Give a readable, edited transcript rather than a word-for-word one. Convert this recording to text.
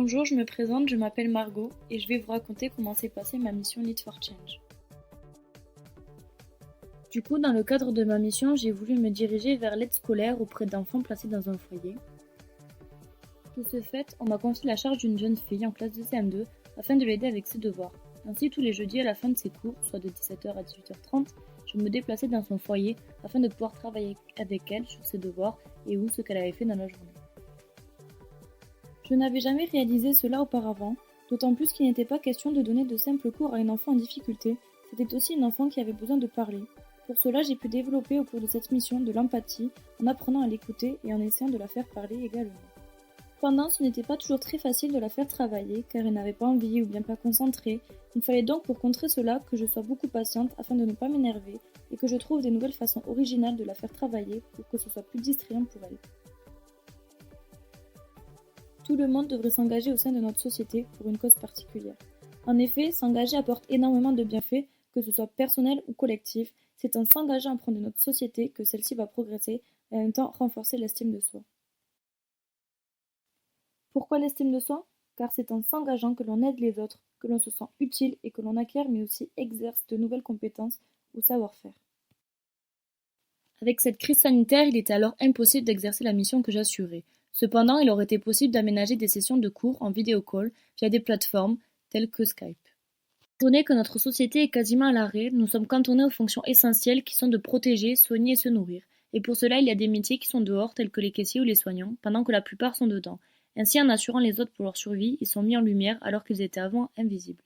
Bonjour, je me présente, je m'appelle Margot et je vais vous raconter comment s'est passée ma mission Lead for Change. Du coup, dans le cadre de ma mission, j'ai voulu me diriger vers l'aide scolaire auprès d'enfants placés dans un foyer. De ce fait, on m'a confié la charge d'une jeune fille en classe de CM2 afin de l'aider avec ses devoirs. Ainsi, tous les jeudis à la fin de ses cours, soit de 17h à 18h30, je me déplaçais dans son foyer afin de pouvoir travailler avec elle sur ses devoirs et ou ce qu'elle avait fait dans la journée. Je n'avais jamais réalisé cela auparavant, d'autant plus qu'il n'était pas question de donner de simples cours à une enfant en difficulté, c'était aussi une enfant qui avait besoin de parler. Pour cela, j'ai pu développer au cours de cette mission de l'empathie, en apprenant à l'écouter et en essayant de la faire parler également. Cependant, ce n'était pas toujours très facile de la faire travailler, car elle n'avait pas envie ou bien pas concentrée. Il fallait donc pour contrer cela que je sois beaucoup patiente afin de ne pas m'énerver et que je trouve des nouvelles façons originales de la faire travailler pour que ce soit plus distrayant pour elle. Tout le monde devrait s'engager au sein de notre société pour une cause particulière. En effet, s'engager apporte énormément de bienfaits, que ce soit personnel ou collectif. C'est en s'engageant à prendre de notre société que celle-ci va progresser et en même temps renforcer l'estime de soi. Pourquoi l'estime de soi ? Car c'est en s'engageant que l'on aide les autres, que l'on se sent utile et que l'on acquiert mais aussi exerce de nouvelles compétences ou savoir-faire. Avec cette crise sanitaire, il était alors impossible d'exercer la mission que j'assurais. Cependant, il aurait été possible d'aménager des sessions de cours en vidéo call via des plateformes telles que Skype. Étant donné que notre société est quasiment à l'arrêt, nous sommes cantonnés aux fonctions essentielles qui sont de protéger, soigner et se nourrir. Et pour cela, il y a des métiers qui sont dehors, tels que les caissiers ou les soignants, pendant que la plupart sont dedans. Ainsi, en assurant les autres pour leur survie, ils sont mis en lumière alors qu'ils étaient avant invisibles.